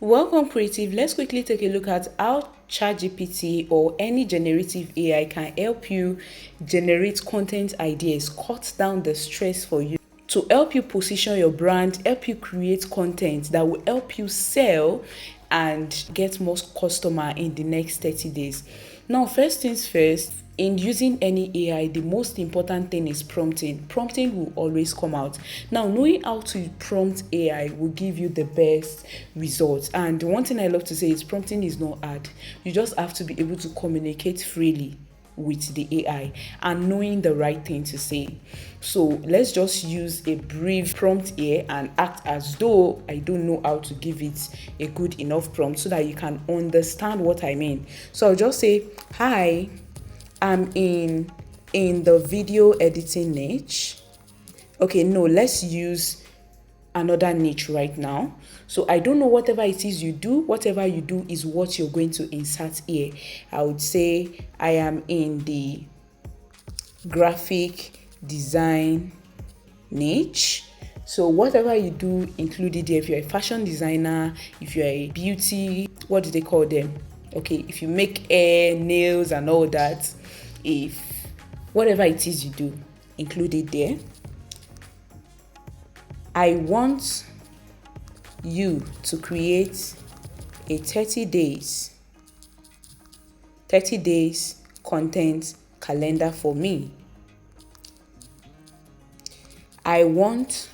Welcome Creative. Let's quickly take a look at how ChatGPT or any generative AI can help you generate content ideas, cut down the stress for you, to help you position your brand, help you create content that will help you sell and get more customer in the next 30 days. Now, first things first, in using any AI, the most important thing is prompting. Prompting will always come out. Now, knowing how to prompt AI will give you the best results. And one thing I love to say is prompting is not hard. You just have to be able to communicate freely with the AI and knowing the right thing to say. So let's just use a brief prompt here and act as though I don't know how to give it a good enough prompt so that you can understand what I mean. So I'll just say, hi, I'm in the video editing niche. Okay, no, let's use another niche right now. So I don't know, whatever it is you do, whatever you do is what you're going to insert here. I would say I am in the graphic design niche. So whatever you do, include it there. If you're a fashion designer, if you're a beauty, what do they call them? Okay, if you make hair, nails and all that, if whatever it is you do, include it there. I want you to create a 30 days content calendar for me. I want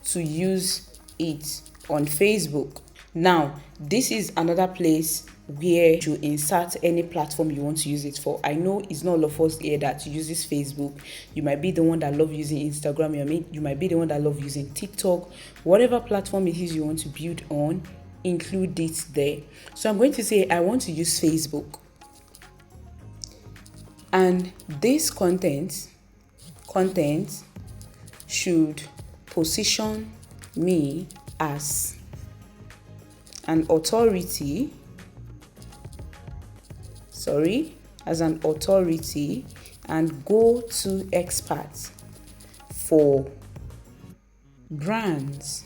to use it on Facebook. Now, this is another place where you insert any platform you want to use it for. I know it's not all of us here that uses Facebook. You might be the one that love using Instagram. You might be the one that love using TikTok. Whatever platform it is you want to build on, include it there. So I'm going to say I want to use Facebook. And this content should position me as an authority and go-to expert for brands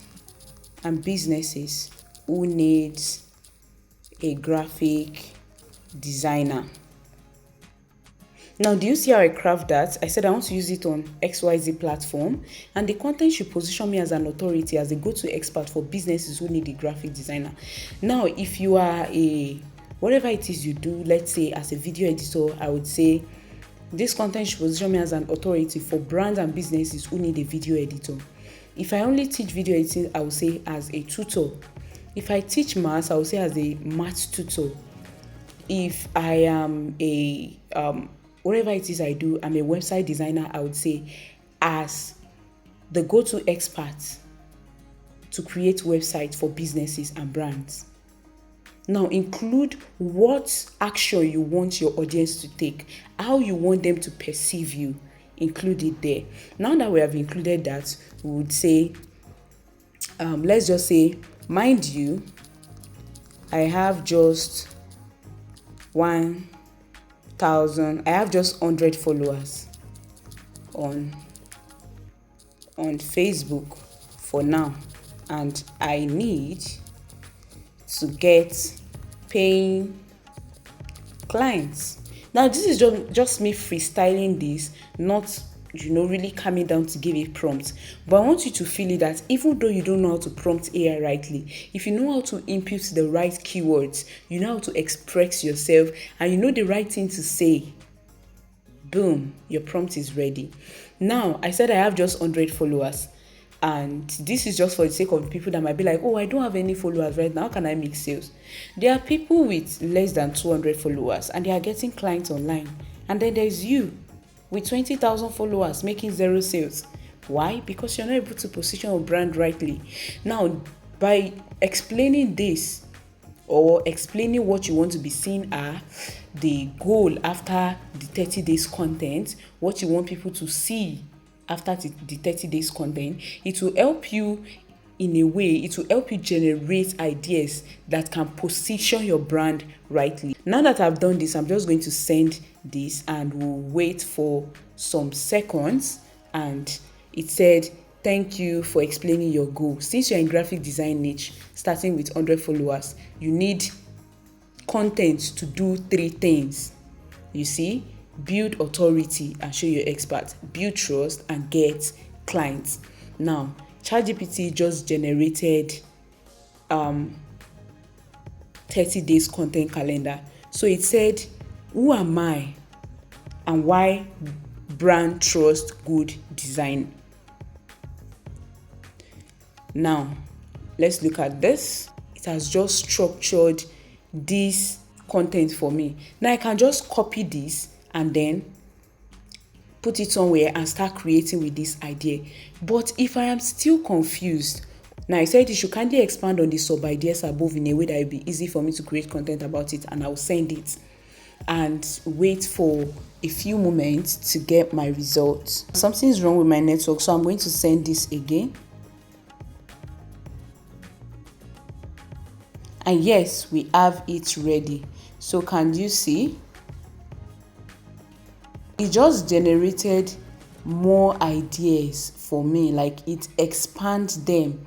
and businesses who needs a graphic designer. Now, do you see how I craft that? I said I want to use it on XYZ platform, and the content should position me as an authority, as a go-to expert for businesses who need a graphic designer. Now, if you are whatever it is you do, let's say as a video editor, I would say this content should position me as an authority for brands and businesses who need a video editor. If I only teach video editing, I would say as a tutor. If I teach maths, I would say as a maths tutor. If I am whatever it is I do, I'm a website designer, I would say as the go-to expert to create websites for businesses and brands. Now, include what action you want your audience to take, how you want them to perceive you. Include it there. Now that we have included that, we would say, let's just say, mind you, I have just 100 followers on Facebook for now, and I need to get paying clients. Now, this is just me freestyling this, not really coming down to give a prompt. But I want you to feel it that even though you don't know how to prompt AI rightly, if you know how to input the right keywords, you know how to express yourself, and you know the right thing to say, boom, your prompt is ready. Now, I said I have just 100 followers. And this is just for the sake of people that might be like, oh, I don't have any followers right now. How can I make sales? There are people with less than 200 followers and they are getting clients online. And then there's you with 20,000 followers making zero sales. Why? Because you're not able to position your brand rightly. Now, by explaining this or explaining what you want to be seen are, the goal after the 30 days content, what you want people to see after the 30 days content, it will help you in a way, it will help you generate ideas that can position your brand rightly. Now that I've done this, I'm just going to send this and we'll wait for some seconds. And it said Thank you for explaining your goal. Since you're in graphic design niche, starting with 100 followers, you need content to do 3 things. You see, build authority and show you're expert, build trust and get clients. Now, ChatGPT just generated 30 days content calendar. So it said, who am I and why brand trust good design? Now, let's look at this. It has just structured this content for me. Now I can just copy this and then put it somewhere and start creating with this idea. But if I am still confused, now I said you should kindly expand on the sub ideas above in a way that it will be easy for me to create content about it, and I'll send it and wait for a few moments to get my results. Something's wrong with my network, so I'm going to send this again. And yes, we have it ready. So can you see? It just generated more ideas for me, like it expands them.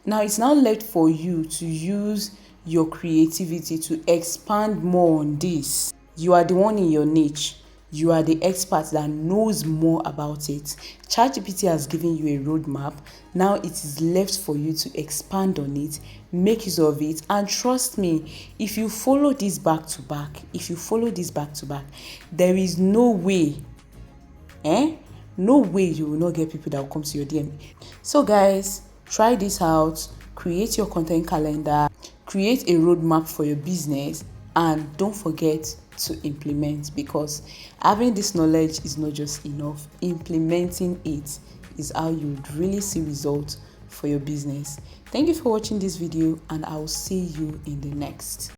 Now it's now left for you to use your creativity to expand more on this. You are the one in your niche. You are the expert that knows more about it. ChatGPT has given you a roadmap. Now it is left for you to expand on it, make use of it, and trust me, if you follow this back to back, there is no way, no way you will not get people that will come to your DM. So guys, try this out, create your content calendar, create a roadmap for your business, and don't forget to implement, because having this knowledge is not just enough. Implementing it is how you would really see results for your business. Thank you for watching this video, and I will see you in the next.